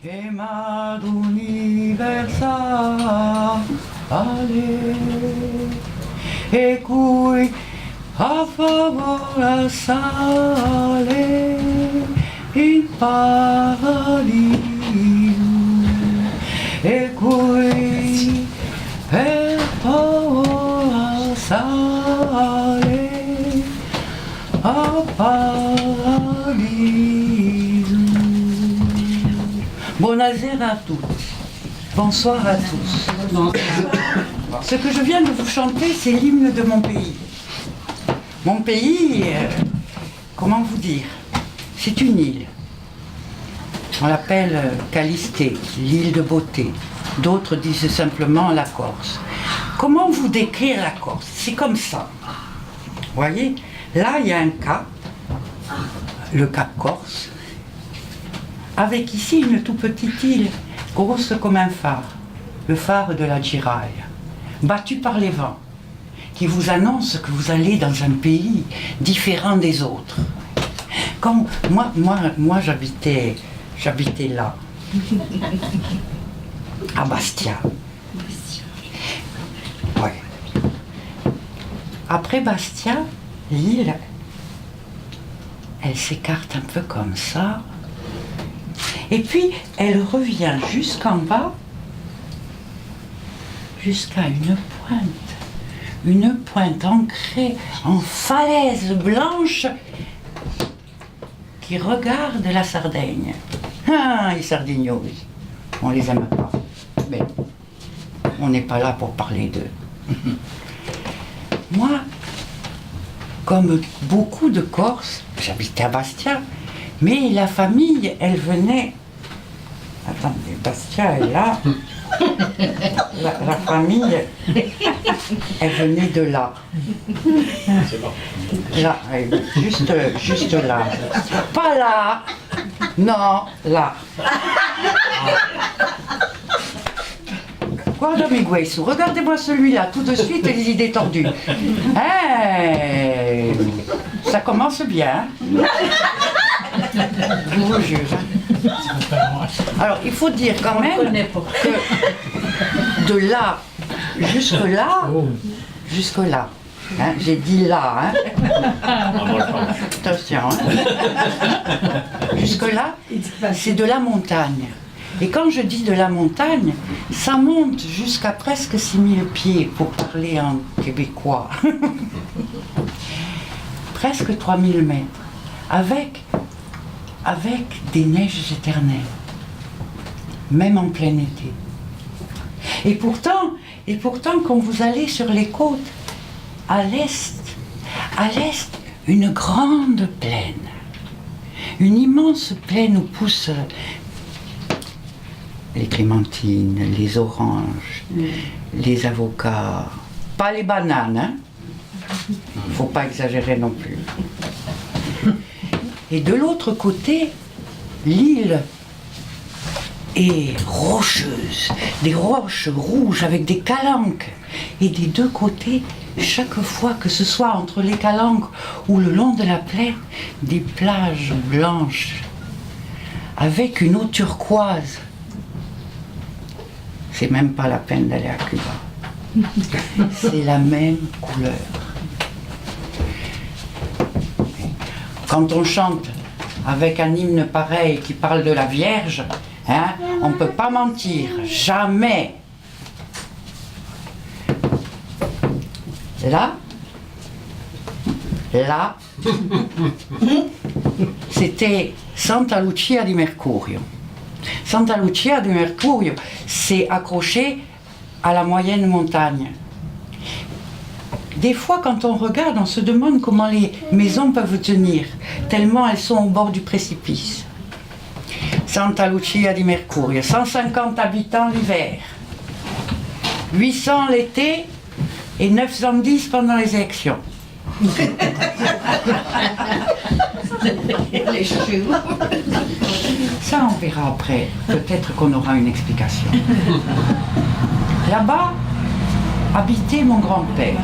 e Mad universale e cui a favore sale in paradiso e cui per favore sale a paradiso. Buonasera à toutes. Bonsoir à tous. Ce que je viens de vous chanter, c'est l'hymne de mon pays. Mon pays, comment vous dire, c'est une île. On l'appelle Calistée, l'île de beauté. D'autres disent simplement la Corse. Comment vous décrire la Corse? C'est comme ça. Vous voyez, là il y a un cap, le cap Corse, avec ici une toute petite île, grosse comme un phare, le phare de la Giraille, battu par les vents, qui vous annonce que vous allez dans un pays différent des autres. Quand moi j'habitais là, à Bastia. Ouais. Après Bastia, l'île, elle s'écarte un peu comme ça. Et puis, elle revient jusqu'en bas, jusqu'à une pointe ancrée en falaise blanche qui regarde la Sardaigne. Ah, les Sardignos, on les aime pas. Mais on n'est pas là pour parler d'eux. Moi, comme beaucoup de Corses, j'habitais à Bastia, mais la famille, elle venait... Attendez, Bastia est là. La famille, elle venait de là. Là, juste là. Pas là. Non, là. Guardami questo, regardez-moi celui-là, tout de suite, les idées tordues. Hey, ça commence bien. Je vous jure. Alors, il faut dire quand même que de là jusque là, hein, j'ai dit là, hein. Attention, hein. Jusque là, c'est de la montagne. Et quand je dis de la montagne, ça monte jusqu'à presque 6000 pieds, pour parler en québécois. Presque 3000 mètres. Avec des neiges éternelles, même en plein été. Et pourtant, quand vous allez sur les côtes, à l'est, une grande plaine, une immense plaine où poussent les clémentines, les oranges, les avocats, pas les bananes, hein. Faut pas exagérer non plus. Et de l'autre côté, l'île est rocheuse, des roches rouges avec des calanques. Et des deux côtés, chaque fois que ce soit entre les calanques ou le long de la plaine, des plages blanches avec une eau turquoise. C'est même pas la peine d'aller à Cuba. C'est la même couleur. Quand on chante avec un hymne pareil qui parle de la Vierge, hein, on ne peut pas mentir, jamais. Là, c'était Santa Lucia di Mercurio. Santa Lucia di Mercurio, c'est accroché à la moyenne montagne. Des fois, quand on regarde, on se demande comment les maisons peuvent tenir, tellement elles sont au bord du précipice. Santa Lucia di Mercurio, 150 habitants l'hiver, 800 l'été et 910 pendant les élections. Ça, on verra après. Peut-être qu'on aura une explication. Là-bas habitait mon grand-père,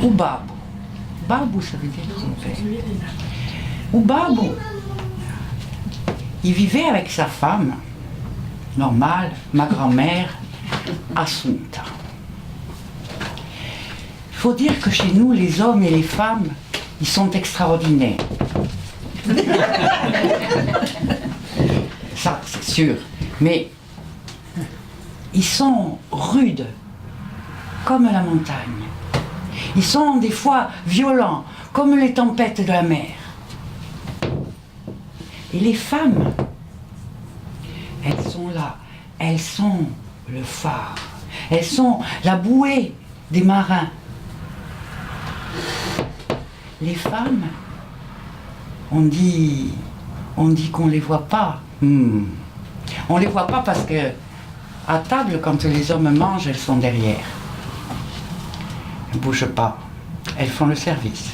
ou Babou. Babou, ça veut dire grand-père. Ou Babou, il vivait avec sa femme normale, ma grand-mère, Assunta. Il faut dire que chez nous, les hommes et les femmes, ils sont extraordinaires. Ça, c'est sûr. Mais ils sont rudes, comme la montagne. Ils sont des fois violents, comme les tempêtes de la mer. Et les femmes, elles sont là, elles sont le phare, elles sont la bouée des marins. Les femmes, on dit qu'on ne les voit pas. On ne les voit pas parce que à table, quand les hommes mangent, elles sont derrière. Elles ne bougent pas, elles font le service.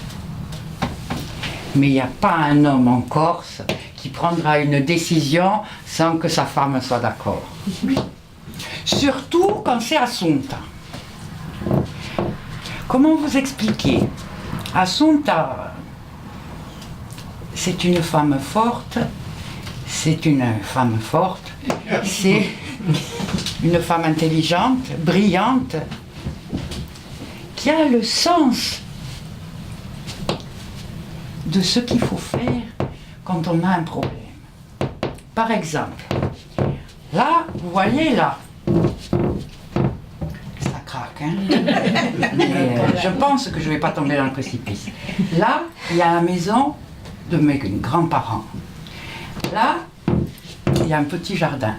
Mais il n'y a pas un homme en Corse qui prendra une décision sans que sa femme soit d'accord. Surtout quand c'est Assunta. Comment vous expliquer? Assunta, c'est une femme forte, c'est une femme intelligente, brillante, qui a le sens de ce qu'il faut faire quand on a un problème. Par exemple, là, vous voyez là, ça craque, hein. Mais, je pense que je ne vais pas tomber dans le précipice. Là, il y a la maison de mes grands-parents. Là, il y a un petit jardin.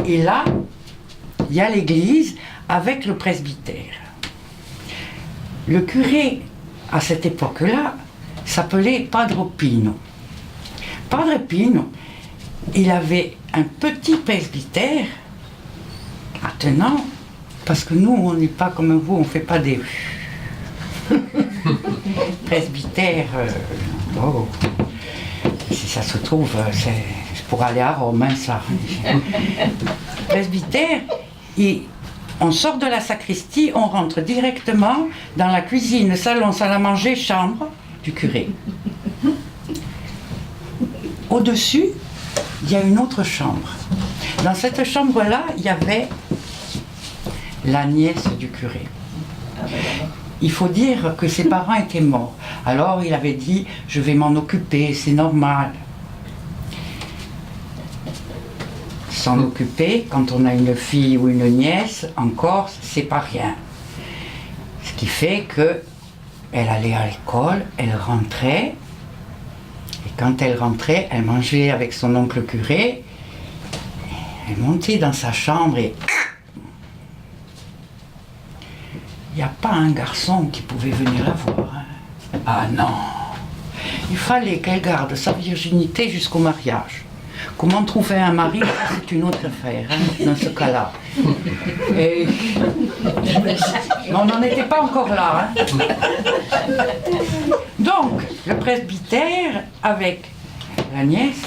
Et là, il y a l'église avec le presbytère. Le curé, à cette époque-là, s'appelait Padre Pino. Padre Pino, il avait un petit presbytère attenant, parce que nous, on n'est pas comme vous, on ne fait pas des presbytères. Si ça se trouve, c'est pour aller à Rome, hein, ça. Presbytère, on sort de la sacristie, on rentre directement dans la cuisine, salon, salle à manger, chambre du curé. Au-dessus, il y a une autre chambre. Dans cette chambre-là, il y avait la nièce du curé. Il faut dire que ses parents étaient morts. Alors il avait dit, je vais m'en occuper, c'est normal. S'en occuper, quand on a une fille ou une nièce, en Corse, c'est pas rien. Ce qui fait que elle allait à l'école, elle rentrait, et quand elle rentrait, elle mangeait avec son oncle curé, elle montait dans sa chambre et il n'y a pas un garçon qui pouvait venir la voir. Hein. Ah non, il fallait qu'elle garde sa virginité jusqu'au mariage. Comment trouver un mari, c'est une autre affaire, hein, dans ce cas-là. Et... Mais on n'en était pas encore là. Hein. Donc, le presbytère avec la nièce,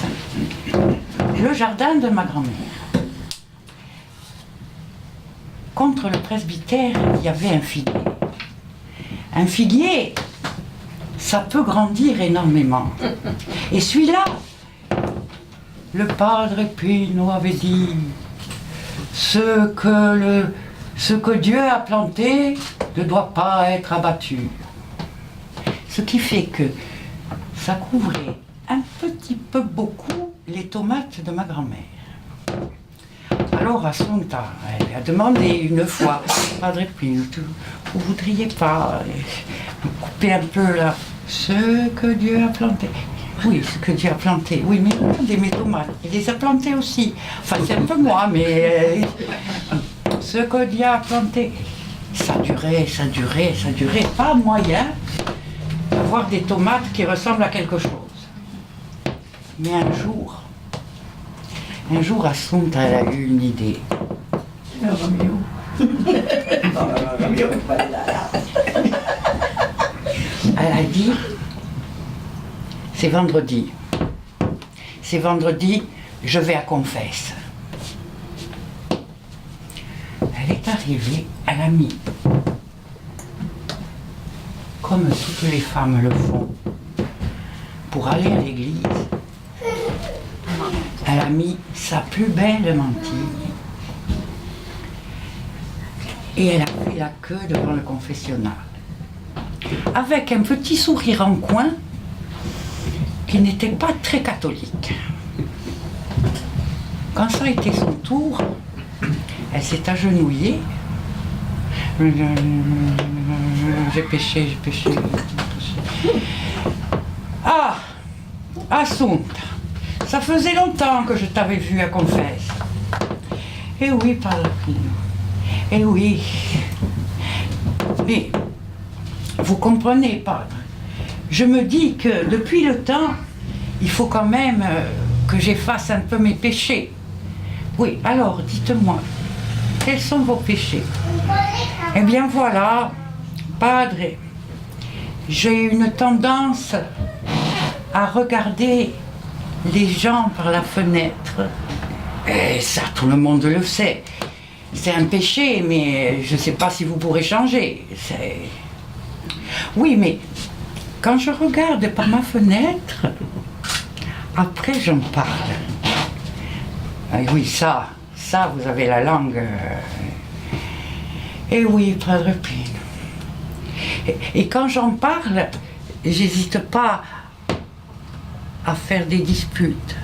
le jardin de ma grand-mère. Contre le presbytère, il y avait un figuier. Un figuier, ça peut grandir énormément. Et celui-là, le Padre Pino avait dit ce que Dieu a planté ne doit pas être abattu. Ce qui fait que ça couvrait un petit peu beaucoup les tomates de ma grand-mère. Alors Assunta, elle a demandé une fois, Padre Pino, vous voudriez pas couper un peu là ce que Dieu a planté? Oui, ce que Dieu a planté. Oui, mais regardez mes tomates, il les a plantées aussi. Enfin, c'est un peu moi, mais ce que Dieu a planté. Ça durait. Pas moyen d'avoir des tomates qui ressemblent à quelque chose. Mais un jour, Assunta, elle a eu une idée. Elle a dit, c'est vendredi, je vais à Confesse. Elle est arrivée, elle a mis, comme toutes les femmes le font, pour aller à l'église, Elle a mis sa plus belle mantille et elle a fait la queue devant le confessionnal, avec un petit sourire en coin qui n'était pas très catholique. Quand ça a été son tour, elle s'est agenouillée. J'ai péché. Ah, Assunta, ça faisait longtemps que je t'avais vu à confesse. Eh oui, Padre Pino. Eh oui. Mais, vous comprenez, Padre, je me dis que depuis le temps, il faut quand même que j'efface un peu mes péchés. Oui, alors, dites-moi, quels sont vos péchés? Eh bien voilà, Padre, j'ai une tendance à regarder les gens par la fenêtre. Et ça, tout le monde le sait. C'est un péché, mais je ne sais pas si vous pourrez changer. Oui, mais quand je regarde par ma fenêtre, après j'en parle. Et oui, ça, vous avez la langue. Et oui, Padre Pino. Et quand j'en parle, j'hésite pas à faire des disputes.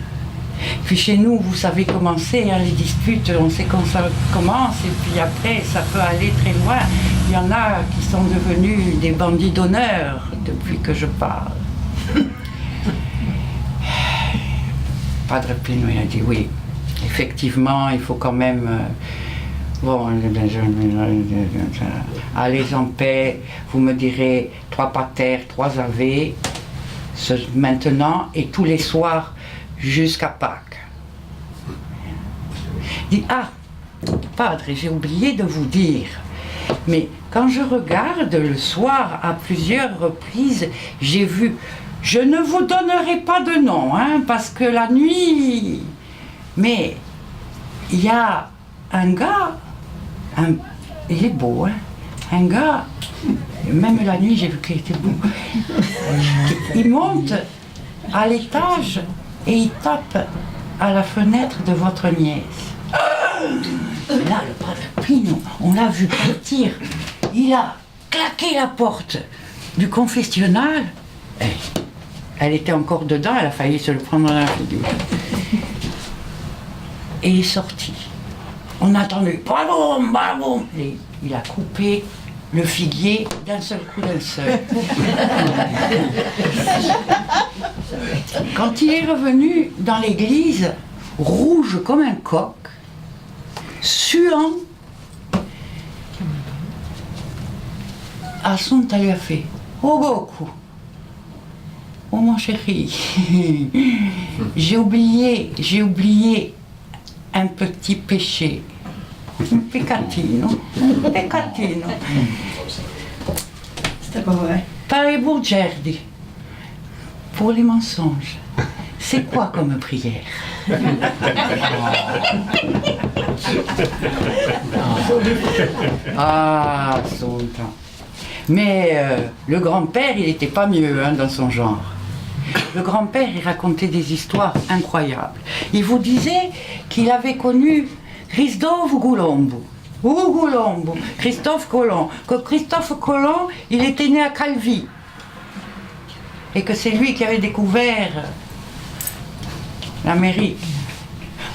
Puis chez nous, vous savez comment c'est, hein, les disputes, on sait quand ça commence, et puis après, ça peut aller très loin. Il y en a qui sont devenus des bandits d'honneur depuis que je parle. Padre Pino, il a dit oui, effectivement, il faut quand même... Bon, allez en paix, vous me direz 3 pater, 3 ave, maintenant et tous les soirs jusqu'à Pâques. Dit, ah, Padre, j'ai oublié de vous dire, mais quand je regarde le soir à plusieurs reprises, j'ai vu, je ne vous donnerai pas de nom, hein, parce que la nuit, mais il y a un gars, il est beau, hein, un gars, même la nuit j'ai vu qu'il était beau, il monte à l'étage et il tape à la fenêtre de votre nièce. Là, le Padre Pino, on l'a vu partir, il a claqué la porte du confessionnal, elle était encore dedans, elle a failli se le prendre dans la figure, et il est sorti. On a entendu bravo, bravo. Et il a coupé le figuier d'un seul coup d'un seul. Quand il est revenu dans l'église, rouge comme un coq, suant, Assunta lui a fait « Oh beaucoup, oh mon chéri, j'ai oublié un petit péché, un peccatino. C'était pas vrai. Pare Burgerdi, pour les mensonges, c'est quoi comme prière? Ah, son temps. Mais le grand-père, il n'était pas mieux hein, dans son genre. Le grand-père, il racontait des histoires incroyables. Il vous disait qu'il avait connu Christophe Colombo. Christophe Colomb. Que Christophe Colomb, il était né à Calvi. Et que c'est lui qui avait découvert l'Amérique.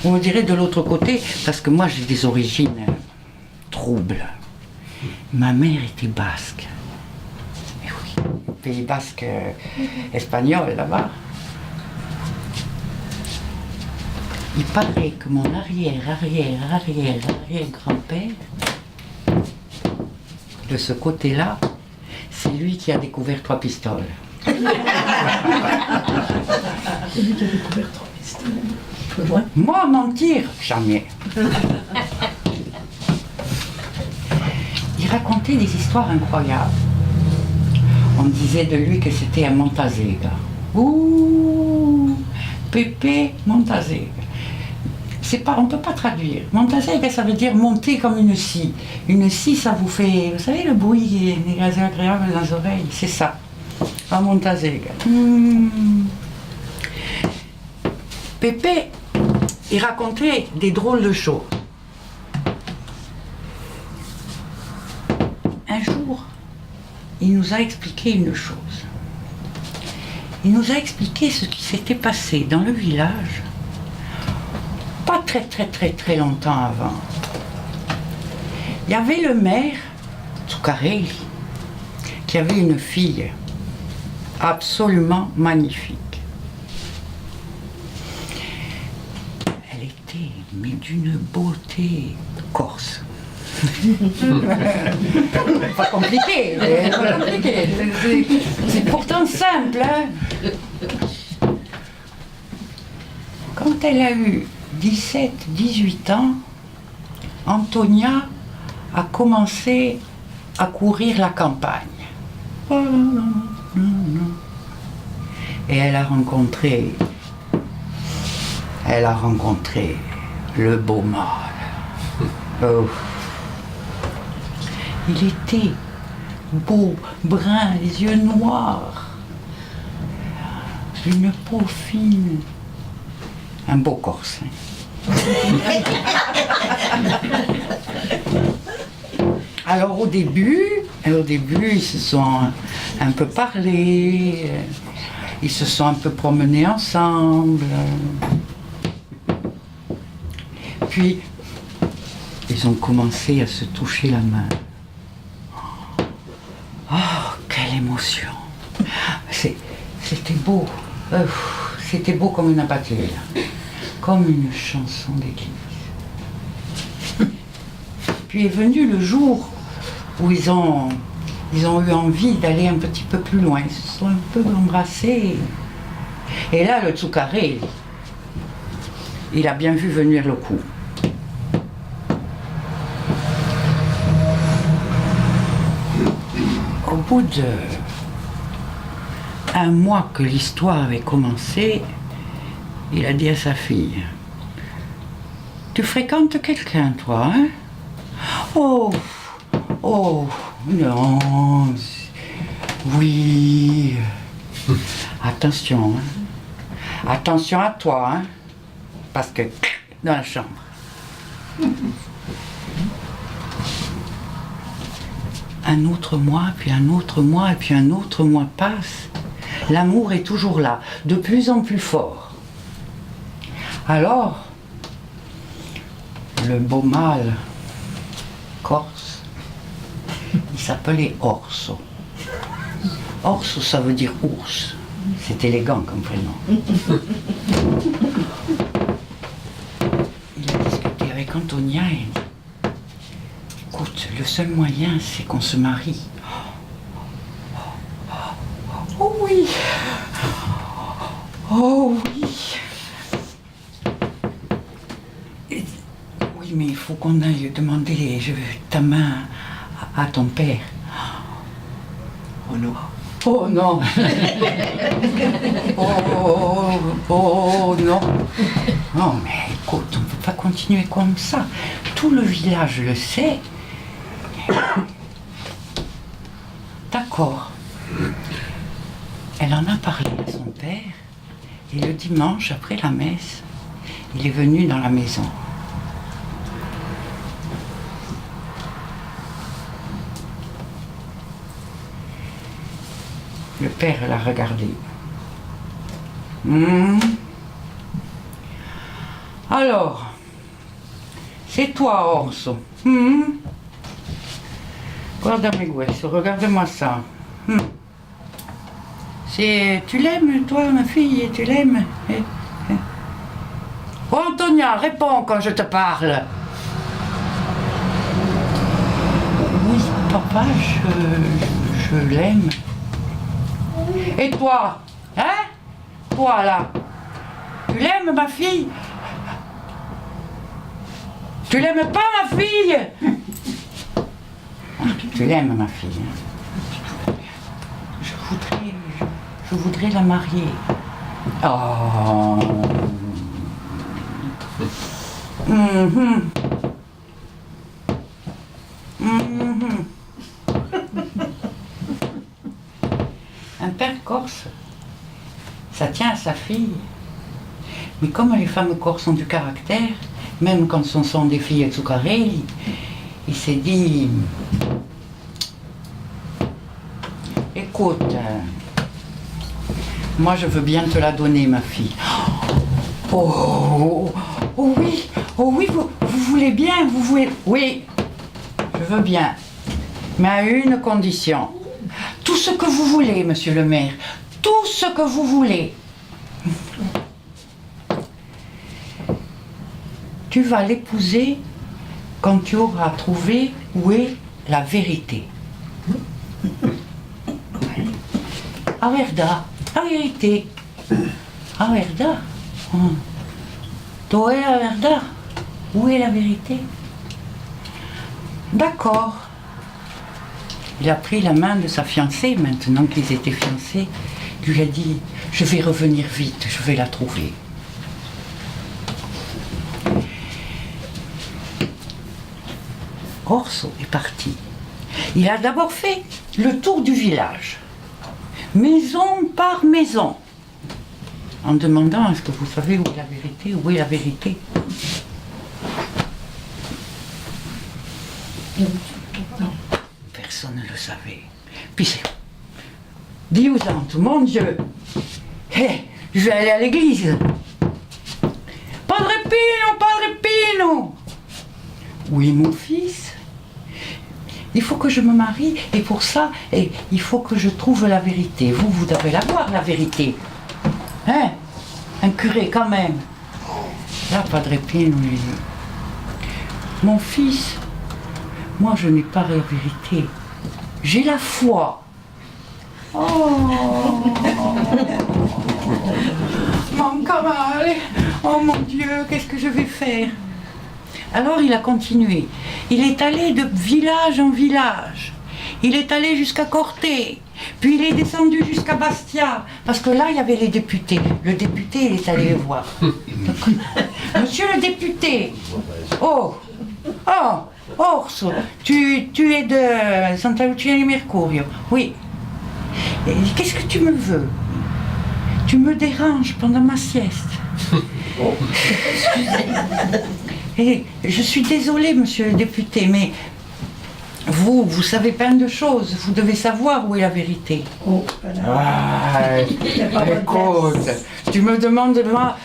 Vous me direz de l'autre côté, parce que moi j'ai des origines troubles. Ma mère était basque. Et oui, pays basque espagnol là-bas. Il paraît que mon arrière-grand-père, de ce côté-là, c'est lui qui a découvert 3 pistoles. C'est lui qui a découvert 3 pistoles. Peu loin. Moi, mentir, jamais. Il racontait des histoires incroyables. On disait de lui que c'était un Montazega. Ouh, Pepe Montazega. On ne peut pas traduire. Montazega, ça veut dire monter comme une scie. Une scie, ça vous fait, vous savez, le bruit qui est agréable dans les oreilles. C'est ça. Un Montazega. Pepe, il racontait des drôles de choses. Un jour, il nous a expliqué une chose. Il nous a expliqué ce qui s'était passé dans le village, pas très longtemps avant. Il y avait le maire, Zuccarelli, qui avait une fille absolument magnifique. Elle était, mais d'une beauté corse. Pas compliqué, pas compliqué. C'est pourtant simple. Hein. Quand elle a eu 17-18 ans, Antonia a commencé à courir la campagne. Et elle a rencontré le beau mâle. Oh. Il était beau, brun, les yeux noirs, une peau fine, un beau corset. Alors au début, ils se sont un peu parlé, ils se sont un peu promenés ensemble. Puis, ils ont commencé à se toucher la main. Oh, quelle émotion! C'était beau. C'était beau comme une pâture, comme une chanson d'église. Puis est venu le jour où ils ont eu envie d'aller un petit peu plus loin. Ils se sont un peu embrassés. Et là, le Zuccarelli, il a bien vu venir le coup. Au bout d'un mois que l'histoire avait commencé, il a dit à sa fille: « Tu fréquentes quelqu'un, toi, hein? Oh, non, oui. Attention, hein. Attention à toi, hein, parce que dans la chambre. » Un autre mois, puis un autre mois, et puis un autre mois passe. L'amour est toujours là, de plus en plus fort. Alors, le beau mâle corse, il s'appelait Orso. Orso, ça veut dire ours. C'est élégant comme prénom. Il a discuté avec Antonia et dit: « Écoute, le seul moyen, c'est qu'on se marie. » Oh oui. Oh oui. Oui, mais il faut qu'on aille demander ta main à ton père. Oh non. Oh non. Oh non. Non, mais écoute, on ne peut pas continuer comme ça. Tout le village le sait. D'accord. Elle en a parlé à son père, et le dimanche, après la messe, il est venu dans la maison. Le père l'a regardé. Alors, c'est toi, Orso. Guarda me questo, regarde-moi ça. Tu l'aimes, toi, ma fille, tu l'aimes? Oh, Antonia, réponds quand je te parle. Oui, papa, je l'aime. Et toi? Hein? Toi, là? Tu l'aimes, ma fille? Tu l'aimes pas, ma fille? Tu l'aimes, ma fille. Je voudrais la marier. Oh. Un père corse, ça tient à sa fille. Mais comme les femmes corses ont du caractère, même quand ce sont des filles Zuccarelli, il s'est dit, écoute, moi je veux bien te la donner, ma fille. Oh, oh oui, vous voulez bien, vous voulez... Oui, je veux bien, mais à une condition. Tout ce que vous voulez, monsieur le maire, tout ce que vous voulez. Tu vas l'épouser quand tu auras trouvé où est la vérité. A verdad, la vérité. A verdad. Où est la verdad? Où est la vérité? D'accord. Il a pris la main de sa fiancée, maintenant qu'ils étaient fiancés. Il lui a dit, je vais revenir vite, je vais la trouver. Orso est parti. Il a d'abord fait le tour du village, maison par maison, en demandant, est-ce que vous savez où est la vérité? Où est la vérité? Personne ne le savait. Puis c'est... Dieu-santo, mon Dieu, je vais aller à l'église. Padre Pino, Padre Pino. Oui, mon fils, il faut que je me marie et pour ça, il faut que je trouve la vérité. Vous devez la voir, la vérité. Hein? Un curé quand même. Là, Padre Pino lui dit, mon fils, moi je n'ai pas la vérité, j'ai la foi. Oh, mon camarade, oh mon Dieu, qu'est-ce que je vais faire? Alors il a continué. Il est allé de village en village. Il est allé jusqu'à Corté. Puis il est descendu jusqu'à Bastia. Parce que là, il y avait les députés. Le député, il est allé les voir. Monsieur le député. Oh, Orso, tu es de Santa Lucia di Mercurio. Oui. Et qu'est-ce que tu me veux? Tu me déranges pendant ma sieste. Et je suis désolée, monsieur le député, mais vous savez plein de choses. Vous devez savoir où est la vérité. Oh, Écoute, tu me demandes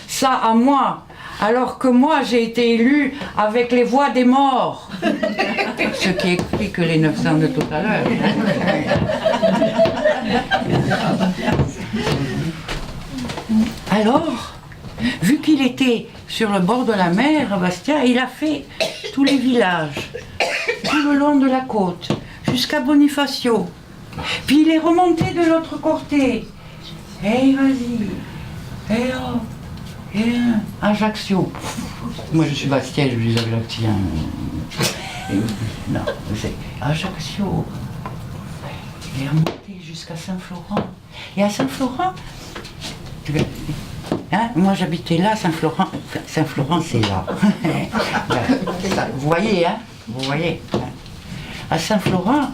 ça à moi, alors que moi j'ai été élu avec les voix des morts. Ce qui explique les 900 de tout à l'heure. Alors, vu qu'il était sur le bord de la mer à Bastia, il a fait tous les villages, tout le long de la côte, jusqu'à Bonifacio. Puis il est remonté de l'autre côté. Hey, vas-y. Hey, oh. Hey, Ajaccio. Moi je suis Bastia, je suis Ajaccien. Non, c'est Ajaccio. Il est remonté jusqu'à Saint-Florent. Et à Saint-Florent, hein, moi j'habitais là, Saint-Florent. Saint-Florent c'est là. Vous voyez, hein? Vous voyez. À Saint-Florent,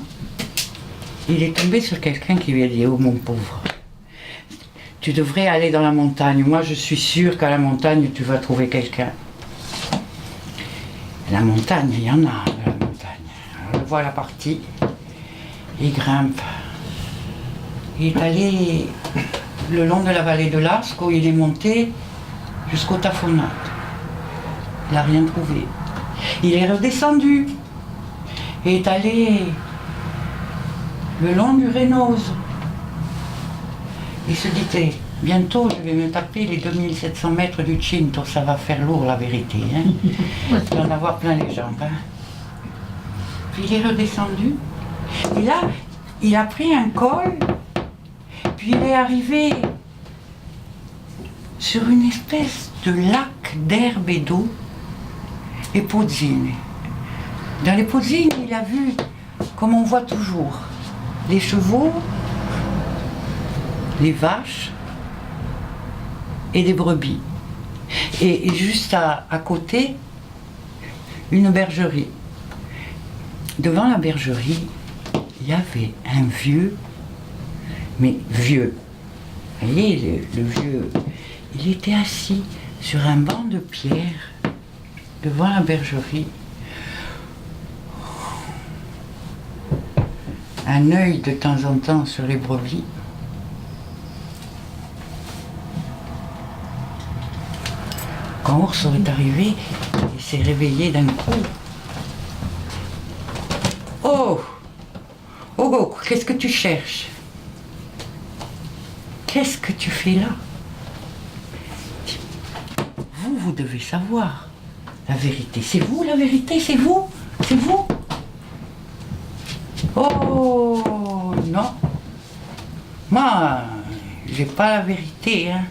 il est tombé sur quelqu'un qui lui a dit, oh mon pauvre, tu devrais aller dans la montagne. Moi je suis sûre qu'à la montagne tu vas trouver quelqu'un. La montagne, il y en a de la montagne. Alors le voilà parti. Il grimpe. Il est allé le long de la vallée de l'Asco, il est monté jusqu'au Tafonat. Il n'a rien trouvé. Il est redescendu. Il est allé le long du Rénose. Il se dit, bientôt je vais me taper les 2700 mètres du Cinto, ça va faire lourd la vérité. Hein. Il va en avoir plein les jambes. Hein. Puis il est redescendu. Et là, il a pris un col. Puis il est arrivé sur une espèce de lac d'herbe et d'eau, et Pozzine. Dans les Pozzines, il a vu, comme on voit toujours, les chevaux, les vaches et des brebis. Et juste à côté, une bergerie. Devant la bergerie, il y avait un vieux, mais vieux. Vous voyez, le vieux, il était assis sur un banc de pierre devant la bergerie. Un œil de temps en temps sur les brebis. Quand Ours est arrivé, il s'est réveillé d'un coup. Oh! Oh, qu'est-ce que tu cherches? Qu'est-ce que tu fais là? Vous devez savoir la vérité. C'est vous la vérité? C'est vous? C'est vous? Oh non. Moi, j'ai pas la vérité, hein.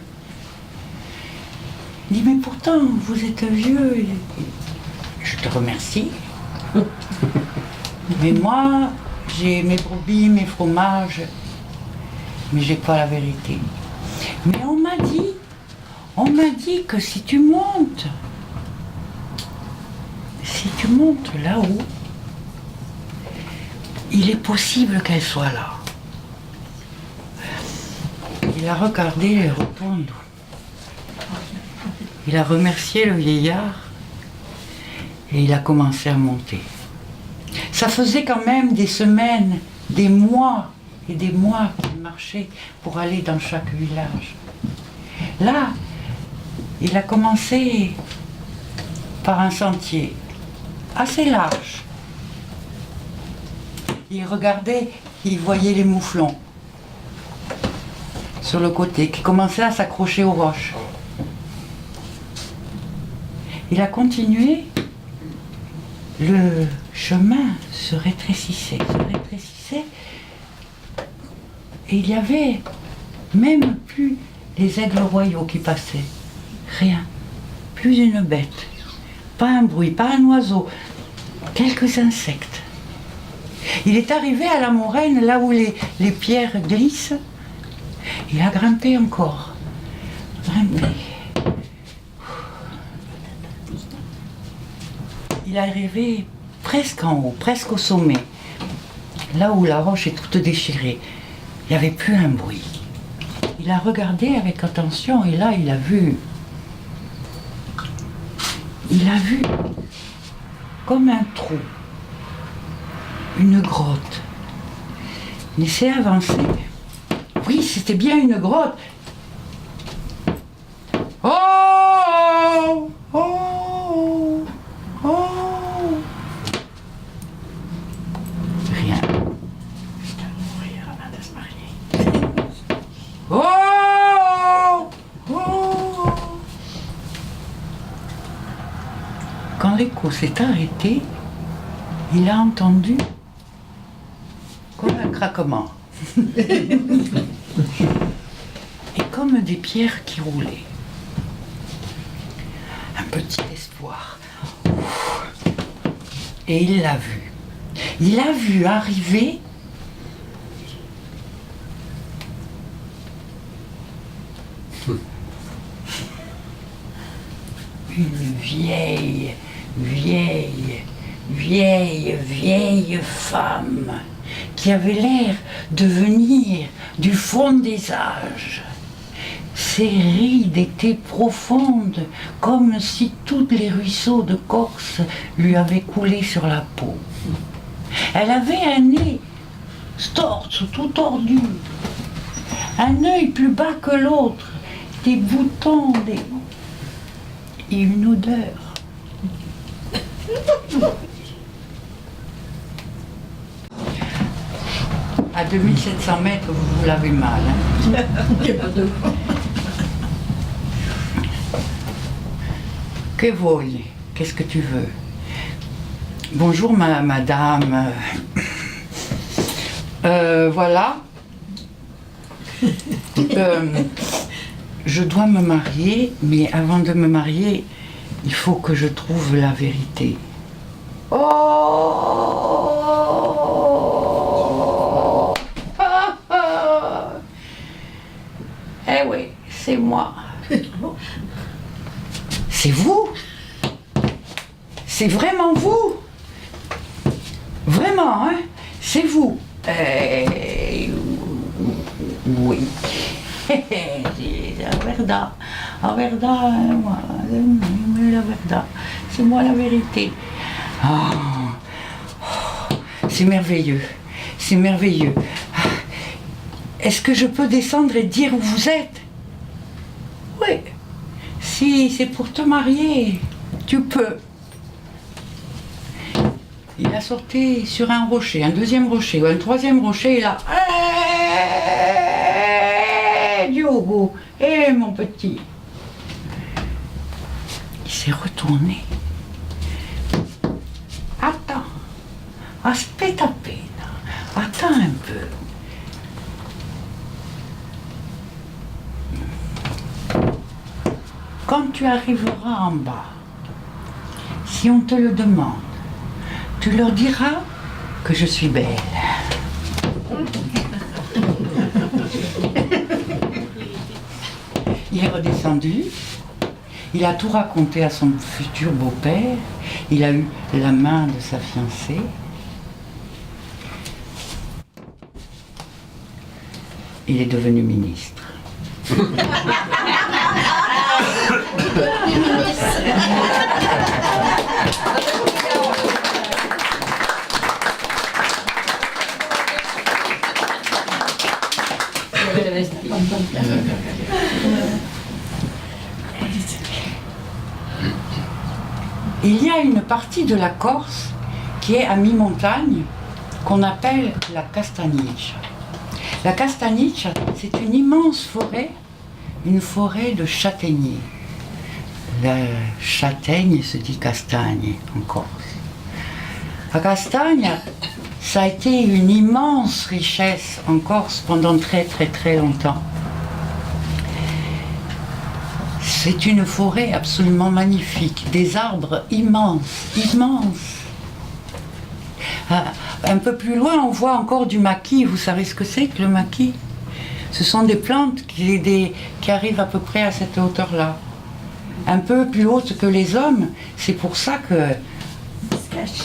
Il dit, mais pourtant, vous êtes vieux. Et je te remercie. Mais moi, j'ai mes brebis, mes fromages, mais j'ai pas la vérité. Mais on m'a dit que si tu montes là-haut, il est possible qu'elle soit là. Il a regardé les rotondes. Il a remercié le vieillard et il a commencé à monter. Ça faisait quand même des semaines, des mois et des mois qu'il marchait pour aller dans chaque village. Là, il a commencé par un sentier assez large. Il regardait, il voyait les mouflons sur le côté qui commençaient à s'accrocher aux roches. Il a continué, le chemin se rétrécissait, et il y avait même plus les aigles royaux qui passaient. Rien, plus une bête, pas un bruit, pas un oiseau, quelques insectes. Il est arrivé à la moraine, là où les pierres glissent. Il a grimpé encore, grimpé. Il est arrivé presque en haut, presque au sommet, là où la roche est toute déchirée. Il n'y avait plus un bruit. Il a regardé avec attention et là il a vu comme un trou, une grotte. Il s'est avancé. Oui, c'était bien une grotte. Oh! Oh! Oh! Rien. Oh! Oh! Quand l'écho s'est arrêté, il a entendu comme un craquement. Et comme des pierres qui roulaient. Un petit espoir. Et il l'a vu. Il a vu arriver une vieille femme qui avait l'air de venir du fond des âges. Ses rides étaient profondes, comme si tous les ruisseaux de Corse lui avaient coulé sur la peau. Elle avait un nez torse, tout tordu, un œil plus bas que l'autre, des boutons, et une odeur. À 2700 mètres, vous l'avez mal. Hein. Que vuoi? Qu'est-ce que tu veux? Bonjour madame. Voilà. Je dois me marier, mais avant de me marier, il faut que je trouve la vérité. Oh! Eh oui, c'est moi. C'est vous? C'est vraiment vous? Vraiment, hein? C'est vous? Oui. La verdad. La Verda, moi, la Verda, c'est moi la vérité. Ah, c'est merveilleux, c'est merveilleux. Est-ce que je peux descendre et dire où vous êtes? Oui. Si c'est pour te marier, tu peux. Il a sauté sur un rocher, un deuxième rocher, ou un troisième rocher, il a... Hey, Diogo, hé mon petit. Il s'est retourné. Attends, aspetta appena, attends un peu. Quand tu arriveras en bas, si on te le demande, tu leur diras que je suis belle. Il est redescendu, il a tout raconté à son futur beau-père, il a eu la main de sa fiancée. Il est devenu ministre. Il y a une partie de la Corse qui est à mi-montagne qu'on appelle la Castagniccia. La Castagniccia, c'est une immense forêt, une forêt de châtaigniers. La châtaigne se dit castagne en Corse. La castagne, ça a été une immense richesse en Corse pendant très très très longtemps. C'est une forêt absolument magnifique, des arbres immenses, immenses. Un peu plus loin, on voit encore du maquis. Vous savez ce que c'est que le maquis? Ce sont des plantes qui arrivent à peu près à cette hauteur-là. Un peu plus hautes que les hommes. C'est pour ça que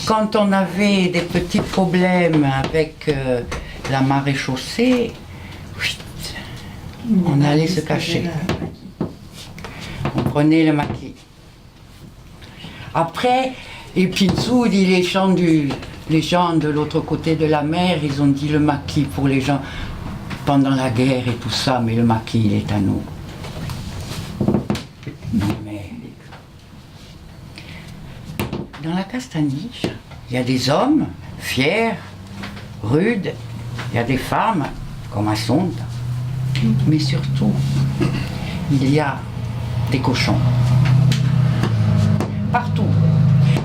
quand on avait des petits problèmes avec la maréchaussée, on allait se cacher. On prenait le maquis. Après, et Pinzou dit les gens de l'autre côté de la mer, ils ont dit le maquis pour les gens pendant la guerre et tout ça, mais le maquis, il est à nous. Non mais... Dans la Castagniccia, il y a des hommes fiers, rudes, il y a des femmes comme Assunta, mais surtout, il y a des cochons. Partout.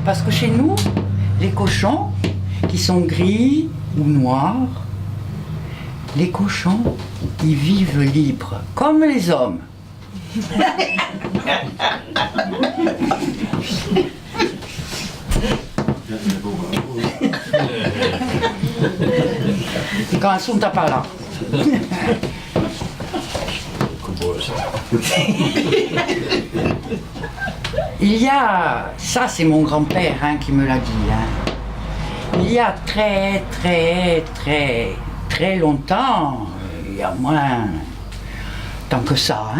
Parce que chez nous, les cochons, qui sont gris ou noirs, les cochons, ils vivent libres, comme les hommes. Quand Assunta parla. Il y a, ça c'est mon grand-père qui me l'a dit, il y a très très très très longtemps, il y a moins tant que ça,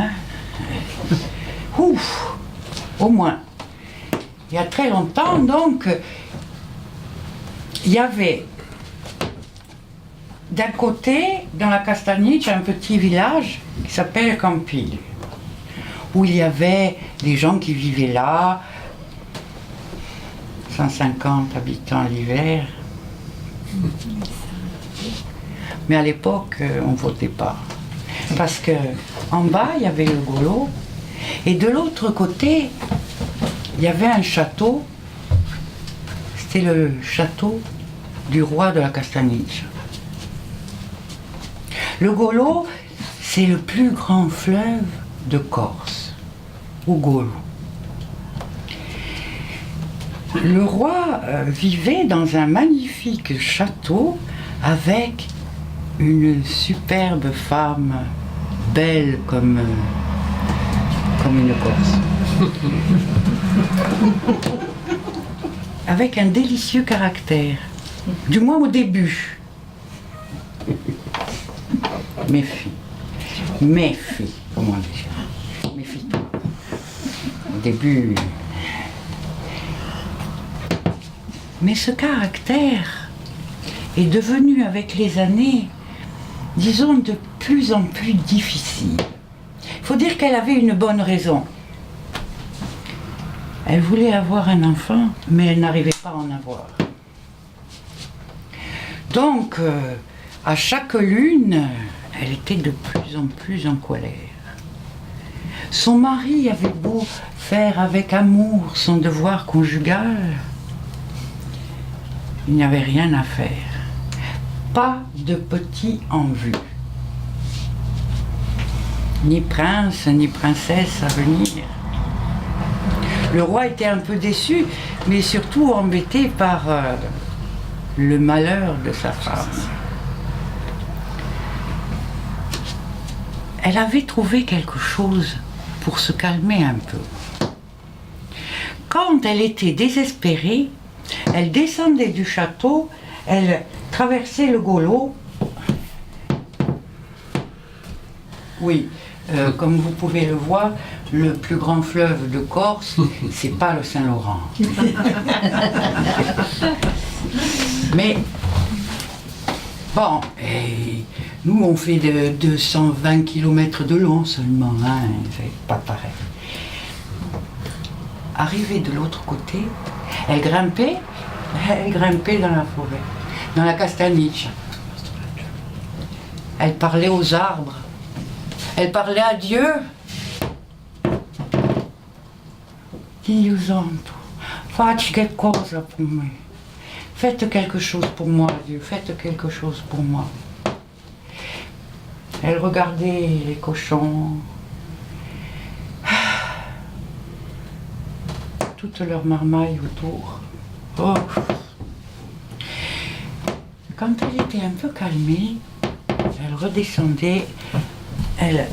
ouf, au moins, il y a très longtemps donc, il y avait d'un côté, dans la Castagniccia, un petit village qui s'appelle Campil, où il y avait des gens qui vivaient là, 150 habitants l'hiver. Mais à l'époque, on ne votait pas. Parce qu'en bas, il y avait le Golo, et de l'autre côté, il y avait un château. C'était le château du roi de la Castagniccia. Le Golo, c'est le plus grand fleuve de Corse, au Golo. Le roi vivait dans un magnifique château avec une superbe femme, belle comme une Corse. Avec un délicieux caractère, du moins au début. Méfie, comme on dit. Méfie-toi. début. Mais ce caractère est devenu avec les années, disons, de plus en plus difficile. Il faut dire qu'elle avait une bonne raison. Elle voulait avoir un enfant, mais elle n'arrivait pas à en avoir. Donc, à chaque lune, elle était de plus en plus en colère. Son mari avait beau faire avec amour son devoir conjugal, il n'y avait rien à faire. Pas de petit en vue. Ni prince, ni princesse à venir. Le roi était un peu déçu, mais surtout embêté par le malheur de sa femme. Elle avait trouvé quelque chose pour se calmer un peu. Quand elle était désespérée, elle descendait du château, elle traversait le Golo. Oui, comme vous pouvez le voir, le plus grand fleuve de Corse, c'est pas le Saint-Laurent. Mais bon, et nous on fait de 220 km de long seulement, hein, c'est pas pareil. Arrivée de l'autre côté, elle grimpait dans la forêt, dans la castagnice. Elle parlait aux arbres, elle parlait à Dieu. Dio santo, facci che cosa pour me. Faites quelque chose pour moi, Dieu, faites quelque chose pour moi. Elle regardait les cochons, toutes leurs marmailles autour. Oh. Quand elle était un peu calmée, elle redescendait, elle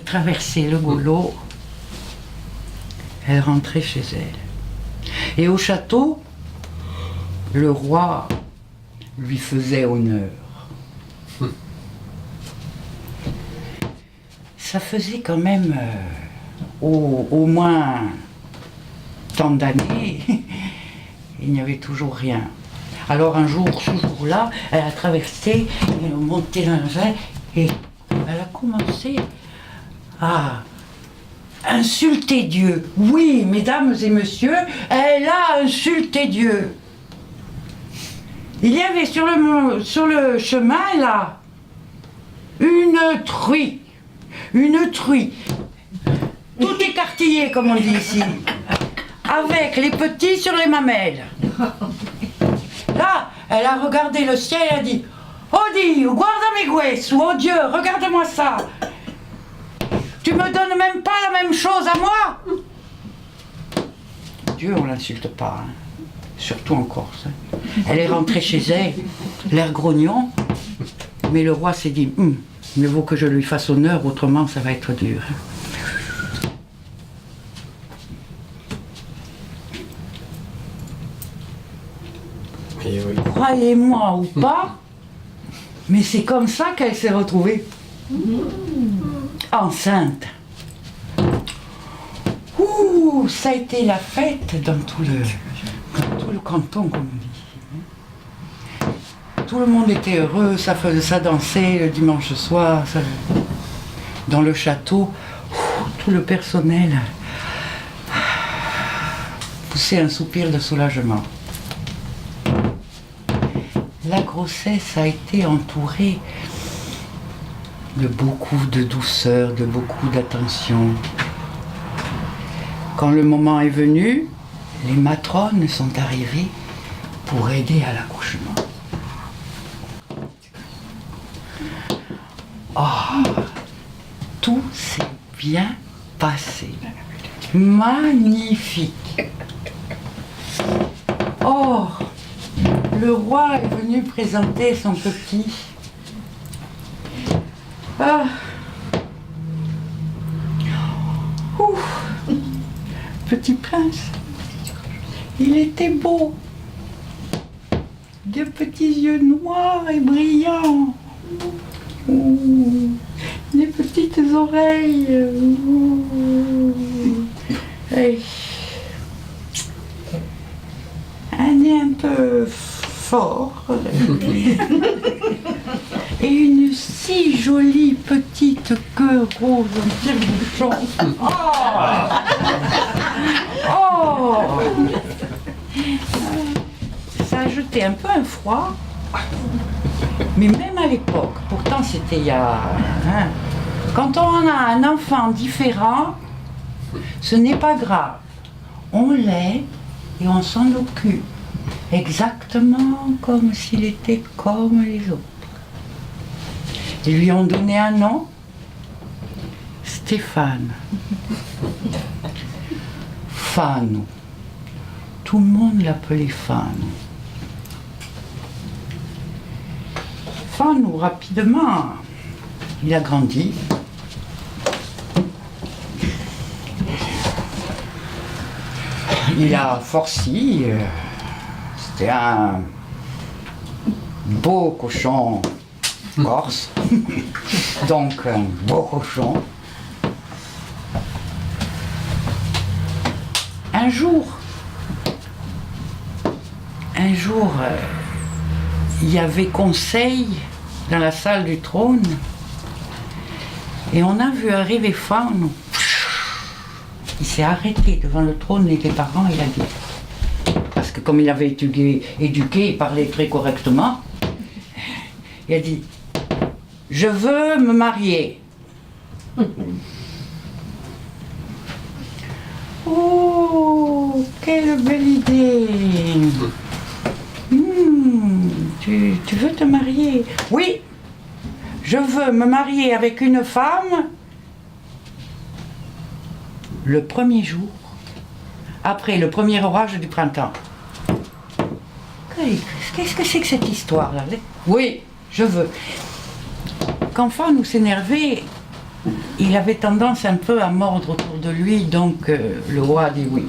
traversait le Golo, elle rentrait chez elle. Et au château, le roi lui faisait honneur. Ça faisait quand même au moins tant d'années, il n'y avait toujours rien. Alors un jour, ce jour-là, elle a traversé, elle a monté dans le vin et elle a commencé à insulter Dieu. Oui, mesdames et messieurs, elle a insulté Dieu. Il y avait sur le chemin, là, une truie. Une truie. Tout écartillé, comme on dit ici. Avec les petits sur les mamelles. Là, elle a regardé le ciel et a dit « Oh Dio, guardami questo, oh Dieu, regarde-moi ça. Tu me donnes même pas la même chose à moi ?» Dieu, on l'insulte pas, hein. Surtout en Corse. Hein. Elle est rentrée chez elle, l'air grognon, mais le roi s'est dit « Mieux vaut que je lui fasse honneur, autrement ça va être dur. » Oui. Croyez-moi ou pas, mais c'est comme ça qu'elle s'est retrouvée enceinte. Ouh, ça a été la fête dans tout le canton, comme on dit. Tout le monde était heureux, ça dansait le dimanche soir, dans le château. Tout le personnel poussait un soupir de soulagement. La grossesse a été entourée de beaucoup de douceur, de beaucoup d'attention. Quand le moment est venu, les matrones sont arrivées pour aider à l'accouchement. Oh, tout s'est bien passé. Magnifique. Oh, le roi est venu présenter son petit. Ah. Ouf. Petit prince. Il était beau. De petits yeux noirs et brillants. Ouh. Les petites oreilles. Ouh. Et un nez un peu fort. Et une si jolie petite queue rose, un petit bouchon. Oh, ça a jeté un peu un froid. Mais même à l'époque, pourtant c'était il y a... hein, quand on a un enfant différent, ce n'est pas grave. On l'aide et on s'en occupe. Exactement comme s'il était comme les autres. Ils lui ont donné un nom, Stéphane. Fano. Tout le monde l'appelait Fano. Fano, rapidement, il a grandi. Il a forci. C'était un beau cochon corse. Donc un beau cochon. Un jour, il y avait conseil dans la salle du trône et on a vu arriver Fano. Il s'est arrêté devant le trône et les parents, il a dit, parce que comme il avait éduqué, il parlait très correctement, il a dit, je veux me marier. Oh, quelle belle idée. Tu veux te marier? Oui, je veux me marier avec une femme le premier jour, après le premier orage du printemps. Qu'est-ce que c'est que cette histoire-là? Oui, je veux. Quand Fano s'énervait, il avait tendance un peu à mordre autour de lui, donc le roi a dit oui.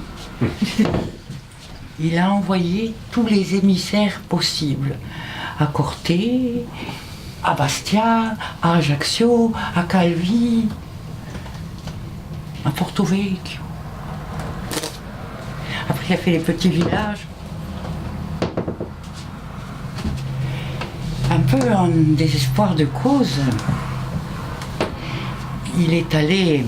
Il a envoyé tous les émissaires possibles, à Corté, à Bastia, à Ajaccio, à Calvi, à Porto Vecchio. Après, il a fait les petits villages. Un peu en désespoir de cause, il est allé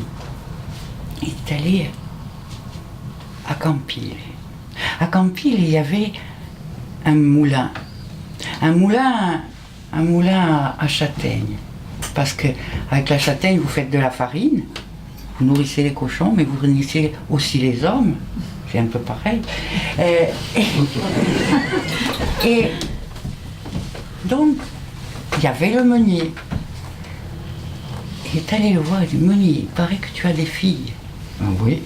à Campile. À Campile, il y avait un moulin à châtaigne. Parce qu'avec la châtaigne, vous faites de la farine, vous nourrissez les cochons, mais vous nourrissez aussi les hommes. C'est un peu pareil. Et donc, il y avait le meunier. Il est allé le voir et dit, meunier, il paraît que tu as des filles. Ah, oui.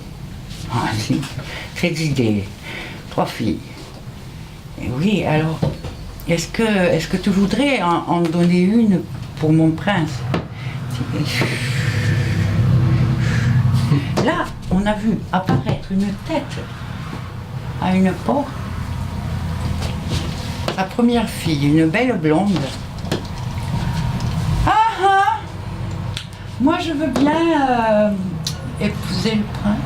Ah, si. Faites idée. 3 filles. Et oui, alors, est-ce que tu voudrais en donner une pour mon prince? Là, on a vu apparaître une tête à une porte. Sa première fille, une belle blonde. Ah ah! Moi, je veux bien épouser le prince.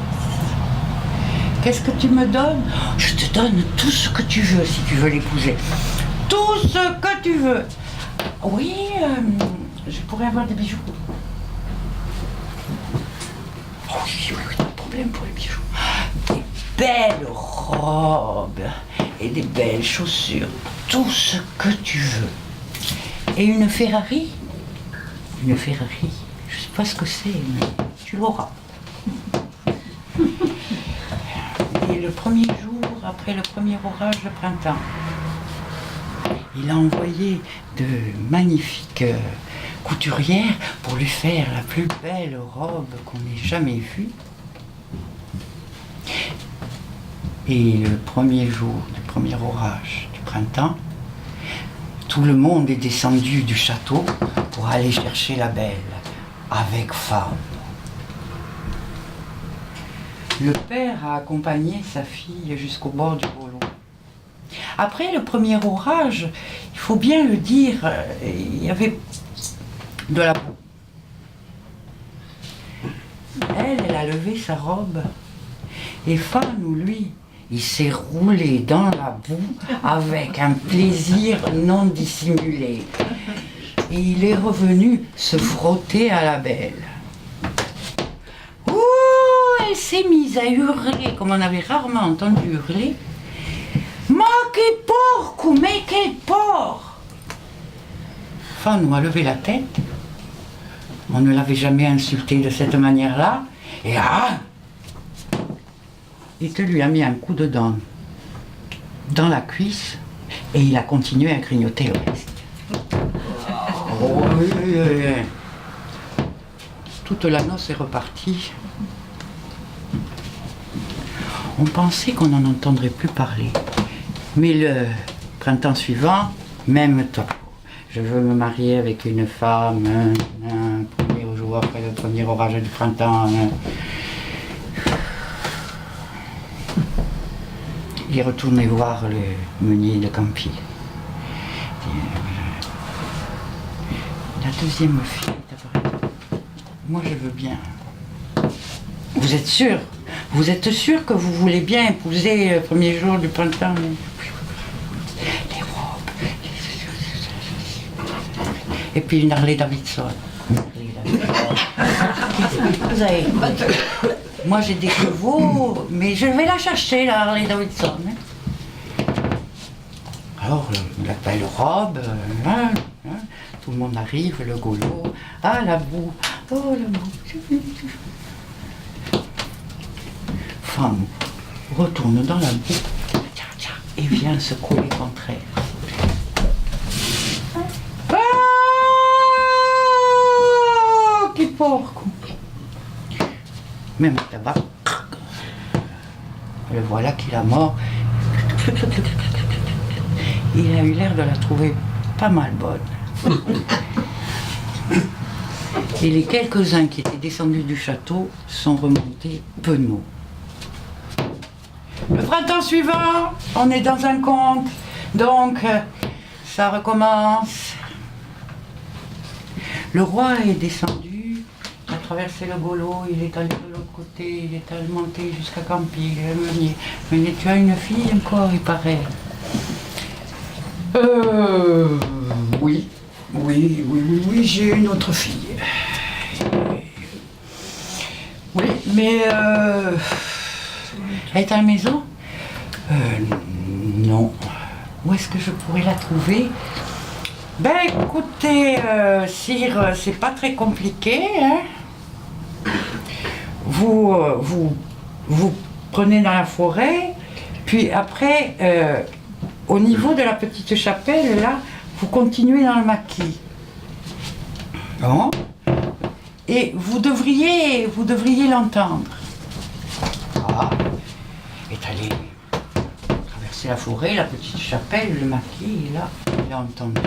Qu'est-ce que tu me donnes? Je te donne tout ce que tu veux si tu veux l'épouser. Tout ce que tu veux. Oui, je pourrais avoir des bijoux. Oh oui, pas de problème pour les bijoux. Des belles robes et des belles chaussures. Tout ce que tu veux. Et une Ferrari? Une Ferrari, je ne sais pas ce que c'est, mais tu l'auras. Et le premier jour, après le premier orage de printemps, il a envoyé de magnifiques couturières pour lui faire la plus belle robe qu'on ait jamais vue. Et le premier jour du premier orage du printemps, tout le monde est descendu du château pour aller chercher la belle, avec Fano. Le père a accompagné sa fille jusqu'au bord du Rollo. Après le premier orage, il faut bien le dire, il y avait de la boue. Elle a levé sa robe Et Fanou, lui, il s'est roulé dans la boue avec un plaisir non dissimulé. Et il est revenu se frotter à la belle. Ouh, elle s'est mise à hurler, comme on avait rarement entendu hurler. Ma che porco, mais quel porc! Fanou a levé la tête. On ne l'avait jamais insulté de cette manière-là. Et il te lui a mis un coup de dent dans la cuisse et il a continué à grignoter le reste. Oh, oui, oui, oui. Toute la noce est repartie. On pensait qu'on n'en entendrait plus parler. Mais le printemps suivant, même temps. Je veux me marier avec une femme, un premier jour après le premier orage du printemps. Il est retourné voir le meunier de Campi. La deuxième fille est apparue. Moi, je veux bien. Vous êtes sûr? Vous êtes sûr que vous voulez bien épouser le premier jour du printemps? Les robes. Et puis une Harley Davidson. Vous avez... Moi j'ai des chevaux, mais je vais la chercher, la Harley Davidson. Alors, la belle robe, tout le monde arrive, le golo, la boue, oh la boue. Femme retourne dans la boue et vient se coller contre elle. Che porco! Même le tabac, le voilà qu'il a mort. Il a eu l'air de la trouver pas mal bonne. Et les quelques-uns qui étaient descendus du château sont remontés penauds. Le printemps suivant, on est dans un conte, donc ça recommence. Le roi est descendu, a traversé le Golo, il est allé de l'autre côté, il est allé monter jusqu'à Campi, le meunier. Mais tu as une fille encore, il paraît. Oui, j'ai une autre fille. Oui, mais elle est à la maison? Non. Où est-ce que je pourrais la trouver? Ben écoutez, sire, c'est pas très compliqué, hein. Vous prenez dans la forêt, puis après, au niveau de la petite chapelle, là, vous continuez dans le maquis. Bon. Et vous devriez l'entendre. Est allé traverser la forêt, la petite chapelle, le maquis, et là, il a entendu.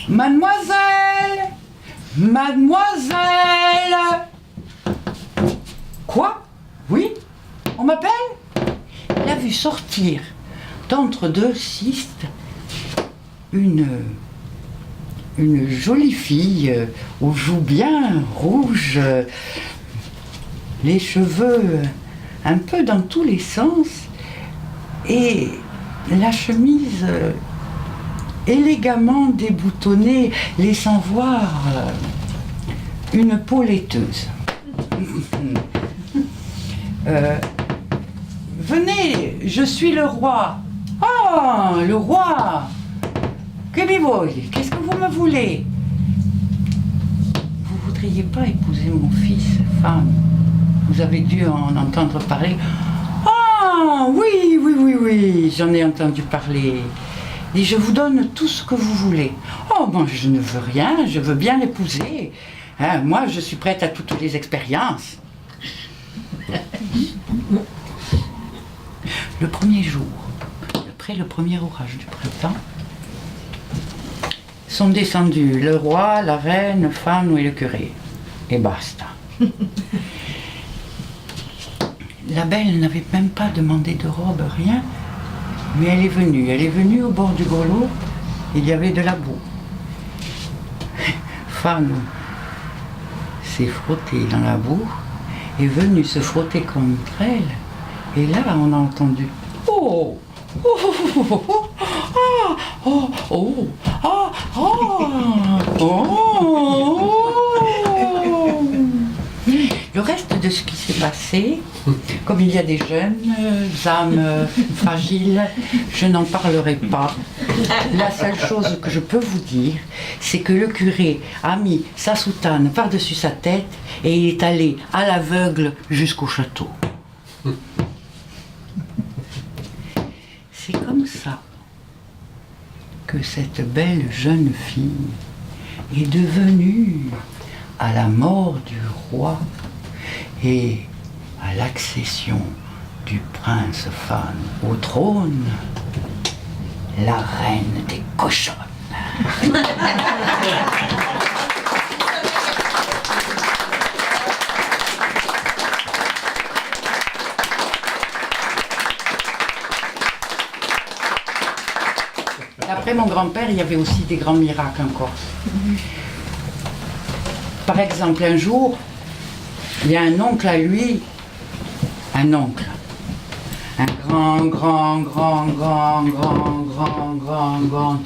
Mademoiselle! Mademoiselle! Quoi? Oui? On m'appelle? Il a vu sortir d'entre deux cistes une jolie fille aux joues bien rouges, les cheveux un peu dans tous les sens et la chemise élégamment déboutonnée, laissant voir une peau laiteuse. Venez, je suis le roi. Ah, le roi! Que vi vuoi? Qu'est-ce que vous me voulez? Vous voudriez pas épouser mon fils, femme? Vous avez dû en entendre parler. Ah, oui, j'en ai entendu parler. Et je vous donne tout ce que vous voulez. Oh, moi, je ne veux rien, je veux bien l'épouser. Hein, moi, je suis prête à toutes les expériences. Le premier jour, après le premier orage du printemps, sont descendus le roi, la reine, Fanou et le curé. Et basta. La belle n'avait même pas demandé de robe, rien, mais elle est venue au bord du Golo, il y avait de la boue. Stéphane s'est frotté dans la boue, est venu se frotter contre elle, et là on a entendu oh oh oh oh oh oh oh oh oh oh. Le reste de ce qui s'est passé, comme il y a des jeunes âmes fragiles, je n'en parlerai pas. La seule chose que je peux vous dire, c'est que le curé a mis sa soutane par-dessus sa tête et il est allé à l'aveugle jusqu'au château. C'est comme ça que cette belle jeune fille est devenue, à la mort du roi et à l'accession du prince Fan au trône, la reine des cochonnes. D'après mon grand-père, il y avait aussi des grands miracles en Corse. Par exemple, un jour, il y a un oncle à lui, un grand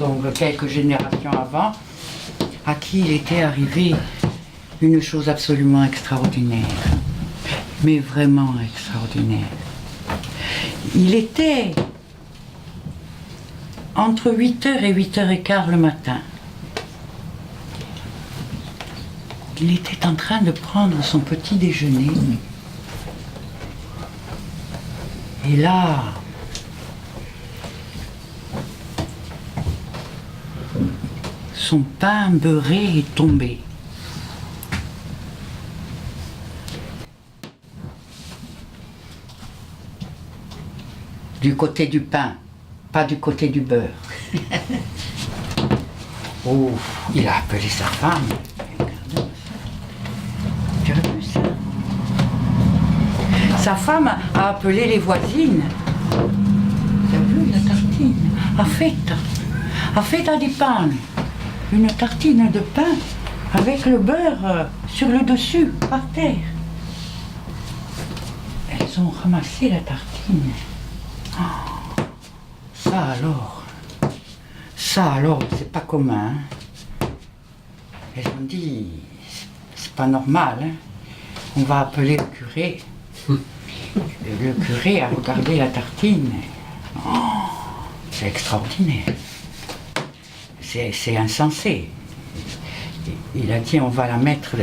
oncle, quelques générations avant, à qui il était arrivé une chose absolument extraordinaire, mais vraiment extraordinaire. Il était entre 8h et 8h15 le matin. Il était en train de prendre son petit déjeuner. Et là, son pain beurré est tombé. Du côté du pain, pas du côté du beurre. Oh, il a appelé sa femme. Tu as vu ça? Sa femme a appelé les voisines. Tu as vu la tartine? A feta di pane. Une tartine de pain avec le beurre sur le dessus, par terre. Elles ont ramassé la tartine. Oh, ça alors, c'est pas commun. Elles ont dit, c'est pas normal, hein. On va appeler le curé. Le curé a regardé la tartine. Oh, c'est extraordinaire. C'est insensé. Il a dit, on va la mettre...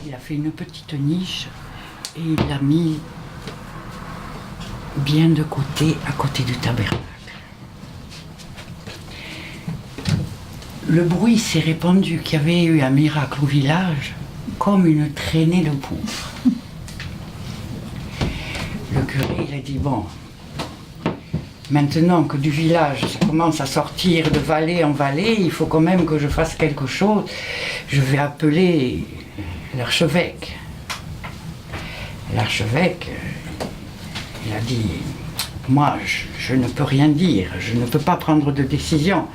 Il a fait une petite niche et il l'a mis bien de côté, à côté du tabernacle. Le bruit s'est répandu qu'il y avait eu un miracle au village, comme une traînée de poudre. Le curé, il a dit, bon, maintenant que du village, ça commence à sortir de vallée en vallée, il faut quand même que je fasse quelque chose. Je vais appeler l'archevêque. L'archevêque, il a dit, moi, je ne peux rien dire, je ne peux pas prendre de décision.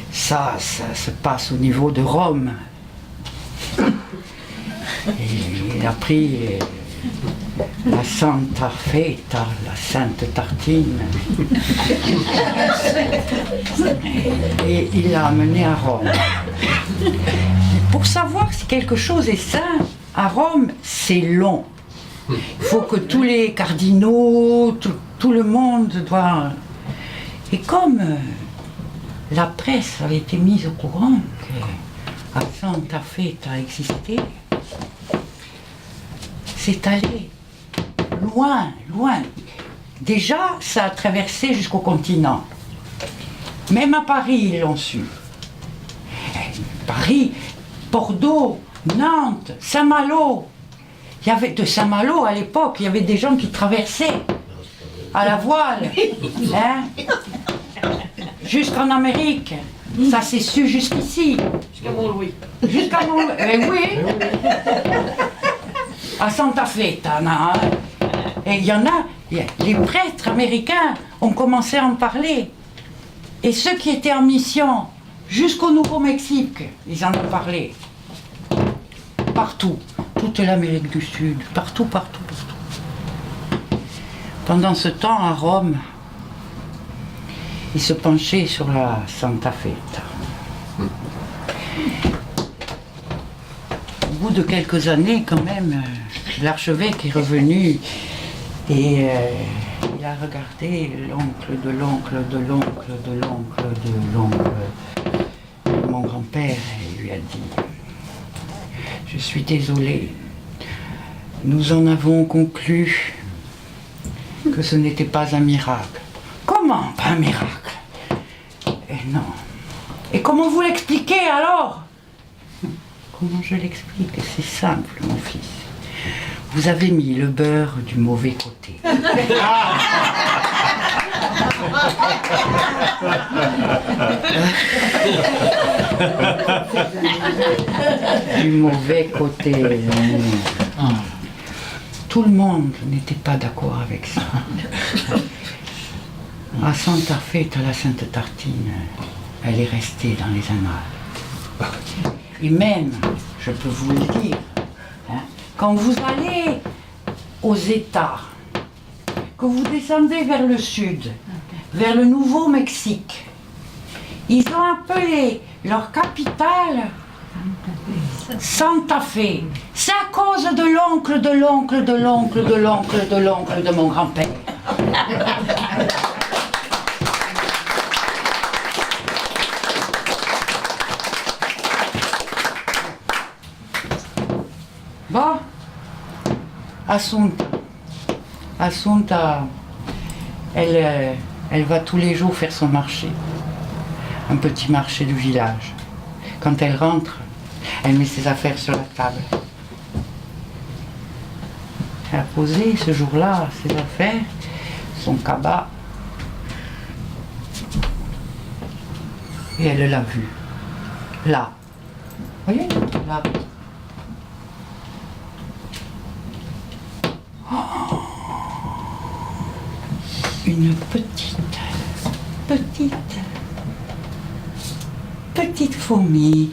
Ça se passe au niveau de Rome. Et il a pris la Santa Feta, la Sainte Tartine, et il l'a amené à Rome. Pour savoir si quelque chose est saint, à Rome, c'est long. Il faut que tous les cardinaux, tout le monde doit... Et comme la presse avait été mise au courant que Santa Feta existait, c'est allé loin. Déjà, ça a traversé jusqu'au continent. Même à Paris, ils l'ont su. Paris, Bordeaux, Nantes, Saint-Malo. Il y avait de Saint-Malo à l'époque, il y avait des gens qui traversaient à la voile, hein, jusqu'en Amérique. Ça s'est su jusqu'ici. Jusqu'à Mont-Louis. Jusqu'à Mont-Louis. Oui. À Santa Feta, hein. Et il y en a, les prêtres américains ont commencé à en parler. Et ceux qui étaient en mission Jusqu'au Nouveau-Mexique, ils en ont parlé. Partout, toute l'Amérique du Sud, partout, partout, partout. Pendant ce temps, à Rome, ils se penchaient sur la Santa Feta. Au bout de quelques années, quand même, l'archevêque est revenu et il a regardé l'oncle de l'oncle de l'oncle de l'oncle de l'oncle de mon grand-père et lui a dit « Je suis désolé, nous en avons conclu que ce n'était pas un miracle. » « Comment pas un miracle ? » Et non. Et comment vous l'expliquez alors ? Comment je l'explique ? C'est simple, mon fils. Vous avez mis le beurre du mauvais côté. Du mauvais côté. Tout le monde n'était pas d'accord avec ça. À Santa Feta, la Sainte Tartine, elle est restée dans les annales. Et même, je peux vous le dire, hein, quand vous allez aux États, que vous descendez vers le sud, vers le Nouveau-Mexique, ils ont appelé leur capitale Santa Fe. C'est à cause de l'oncle de l'oncle de l'oncle de l'oncle de l'oncle de mon grand-père. Bon, Assunta, elle va tous les jours faire son marché, un petit marché du village. Quand elle rentre, elle met ses affaires sur la table. Elle a posé ce jour-là ses affaires, son cabas, et elle l'a vu, là. Vous voyez, là. Une petite fourmi